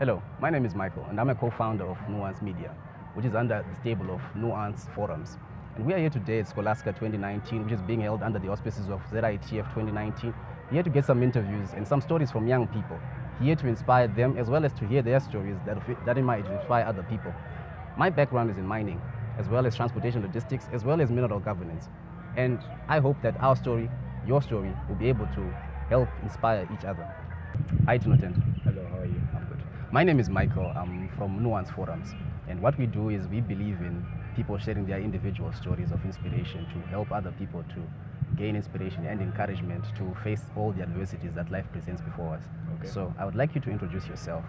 Hello, my name is Michael and I'm a co-founder of Nuance Media, which is under the stable of Nuance Forums. And we are here today at Scholastica 2019, which is being held under the auspices of ZITF 2019, here to get some interviews and some stories from young people, here to inspire them as well as to hear their stories that might inspire other people. My background is in mining, as well as transportation logistics, as well as mineral governance. And I hope that our story, your story, will be able to help inspire each other. Hi, Tinotent. Hello, how are you? I'm good. My name is Michael. I'm from Nuance Forums. And what we do is we believe in people sharing their individual stories of inspiration to help other people to gain inspiration and encouragement to face all the adversities that life presents before us. Okay. So I would like you to introduce yourself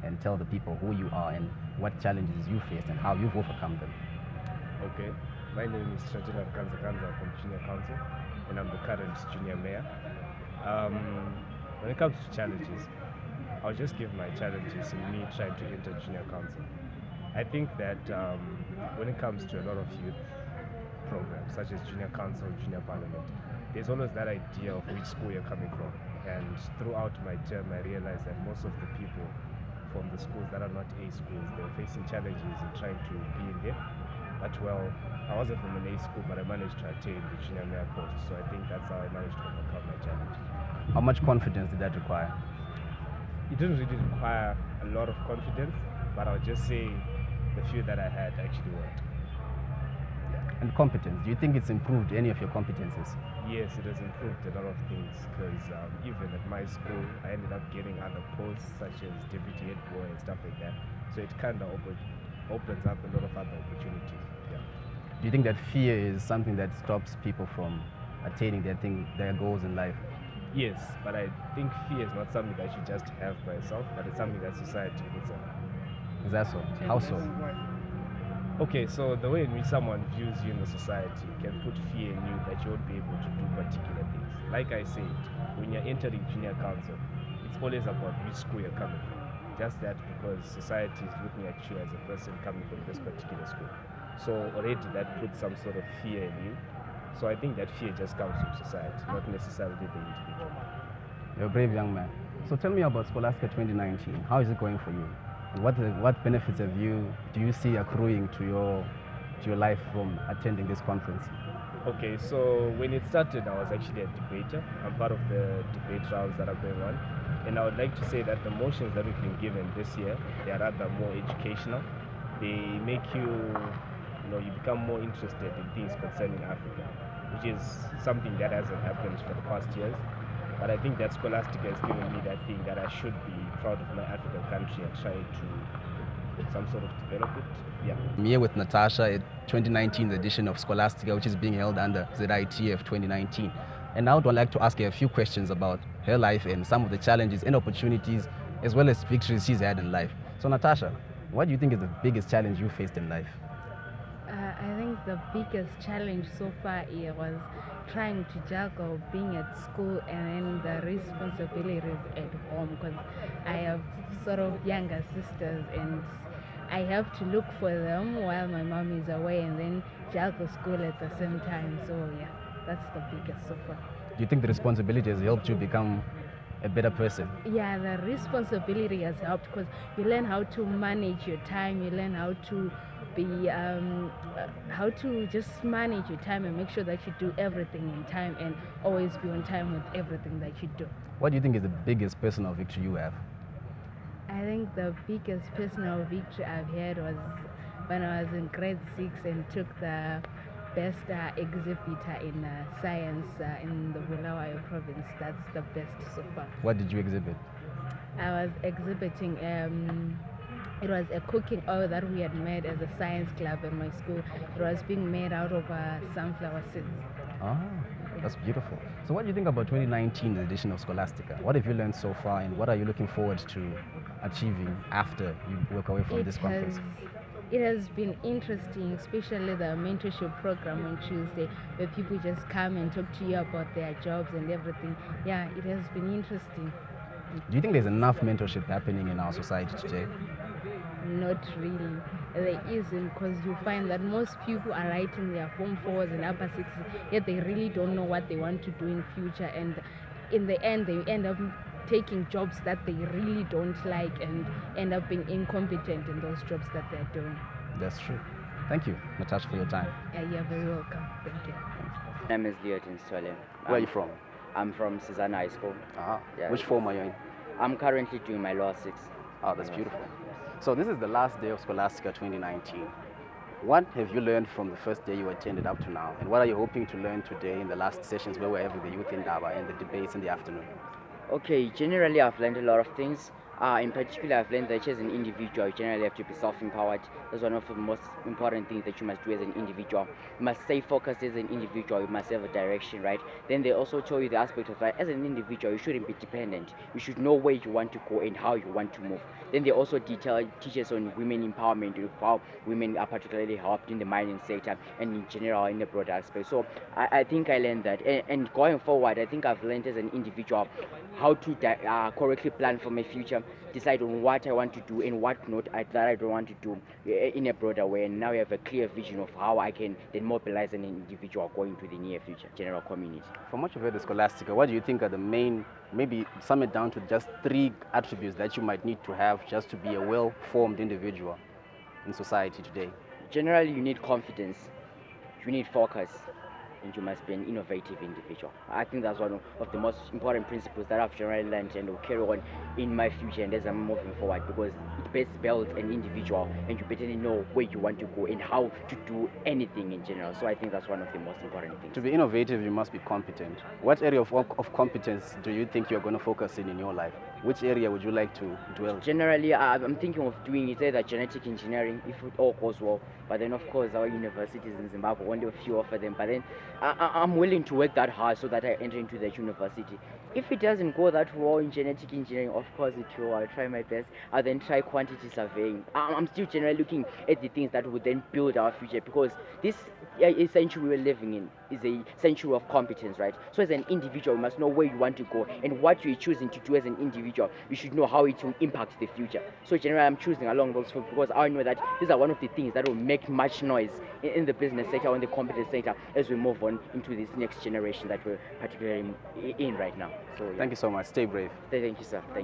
and tell the people who you are and what challenges you faced and how you've overcome them. Okay, my name is Sajina Kanza from Junior Council, and I'm the current junior mayor. When it comes to challenges, I'll just give my challenges in me trying to enter junior council. I think that when it comes to a lot of youth programs, such as junior council, junior parliament, there's always that idea of which school you're coming from. And throughout my term, I realized that most of the people from the schools that are not A schools, they're facing challenges in trying to be in there. But well, I wasn't from an A school, but I managed to attain the junior mayor post. So I think that's how I managed to overcome my challenge. How much confidence did that require? It didn't really require a lot of confidence, but I'll just say the few that I had actually worked. And competence, do you think it's improved any of your competences? Yes, it has improved a lot of things because even at my school, I ended up getting other posts such as deputy head boy and stuff like that. So it kind of opens up a lot of other opportunities. Yeah. Do you think that fear is something that stops people from attaining their goals in life? Yes, but I think fear is not something that you just have by yourself, but it's something that society puts on. Is that so? How so? Okay, so the way in which someone views you in the society can put fear in you that you won't be able to do particular things. Like I said, when you're entering junior council, it's always about which school you're coming from. Just that because society is looking at you as a person coming from this particular school. So already that puts some sort of fear in you. So I think that fear just comes from society, not necessarily the individual. You're a brave young man. So tell me about Scholastica 2019. How is it going for you? What benefits do you see accruing to your life from attending this conference? Okay, so when it started, I was actually a debater. I'm part of the debate rounds that are going on. And I would like to say that the motions that we've been given this year, they are rather more educational. They make you become more interested in things concerning Africa, which is something that hasn't happened for the past years. But I think that Scholastica has given me that thing that I should be proud of my African country and try to some sort of develop it. Yeah. I'm here with Natasha at 2019 edition of Scholastica, which is being held under ZITF 2019. And I would like to ask her a few questions about her life and some of the challenges and opportunities, as well as victories she's had in life. So Natasha, what do you think is the biggest challenge you faced in life? I think the biggest challenge so far here was trying to juggle being at school and then the responsibilities at home, because I have sort of younger sisters and I have to look for them while my mom is away and then juggle school at the same time. So yeah, that's the biggest so far. Do you think the responsibility has helped you become a better person? Yeah, the responsibility has helped because you learn how to manage your time, you learn how to how to just manage your time and make sure that you do everything in time and always be on time with everything that you do. What do you think is the biggest personal victory you have? I think the biggest personal victory I've had was when I was in grade 6 and took the best exhibitor in science in the Bulawayo province. That's the best so far. What did you exhibit? I was exhibiting it was a cooking oil that we had made as a science club in my school. It was being made out of sunflower seeds. Ah, that's beautiful. So what do you think about 2019 edition of Scholastica? What have you learned so far and what are you looking forward to achieving after you walk away from this conference? It has been interesting, especially the mentorship program on Tuesday, where people just come and talk to you about their jobs and everything. Yeah, it has been interesting. Do you think there's enough mentorship happening in our society today? Not really. There isn't, because you find that most people are writing their Form 4s and upper 6s, yet they really don't know what they want to do in future, and in the end they end up taking jobs that they really don't like and end up being incompetent in those jobs that they're doing. That's true. Thank you, Natasha, for your time. You're very welcome. Thank you. My name is Leotin Stole. Where are you from? I'm from Sizane High School. Yeah. Which form are you in? I'm currently doing my law 6. Oh, that's beautiful. So this is the last day of Scholastica 2019. What have you learned from the first day you attended up to now? And what are you hoping to learn today in the last sessions where we're having the youth Indaba and the debates in the afternoon? Okay, generally I've learned a lot of things. In particular, I've learned that as an individual, you generally have to be self-empowered. That's one of the most important things that you must do as an individual. You must stay focused as an individual. You must have a direction, right? Then they also tell you the aspect of that as an individual, you shouldn't be dependent. You should know where you want to go and how you want to move. Then they also teach us on women empowerment, how women are particularly helped in the mining sector and in general in the broader aspect. So I think I learned that. And going forward, I think I've learned as an individual how to correctly plan for my future, decide on what I want to do and what not that I don't want to do in a broader way. And now we have a clear vision of how I can then mobilize an individual going to the near future, general community. From what you've heard of Scholastica, what do you think are the main, maybe sum it down to just 3 attributes that you might need to have just to be a well-formed individual in society today? Generally, you need confidence, you need focus, and you must be an innovative individual. I think that's one of the most important principles that I've generally learned and will carry on in my future and as I'm moving forward, because it best builds an individual and you better know where you want to go and how to do anything in general. So I think that's one of the most important things. To be innovative, you must be competent. What area of competence do you think you're going to focus in your life? Which area would you like to dwell? Generally, I'm thinking of doing it either genetic engineering, if it all goes well. But then, of course, our universities in Zimbabwe, only a few offer them. But then, I'm willing to work that hard so that I enter into that university. If it doesn't go that well in genetic engineering, of course it will. I'll try my best. I'll then try quantity surveying. I'm still generally looking at the things that would then build our future, because this century we're living in is a century of competence, right? So as an individual, you must know where you want to go and what you're choosing to do as an individual. You should know how it will impact the future. So generally, I'm choosing along those fields because I know that these are one of the things that will make much noise in the business sector or in the competence sector as we move on into this next generation that we're particularly in right now. So yeah. Thank you so much. Stay brave. Thank you, sir. Thank you.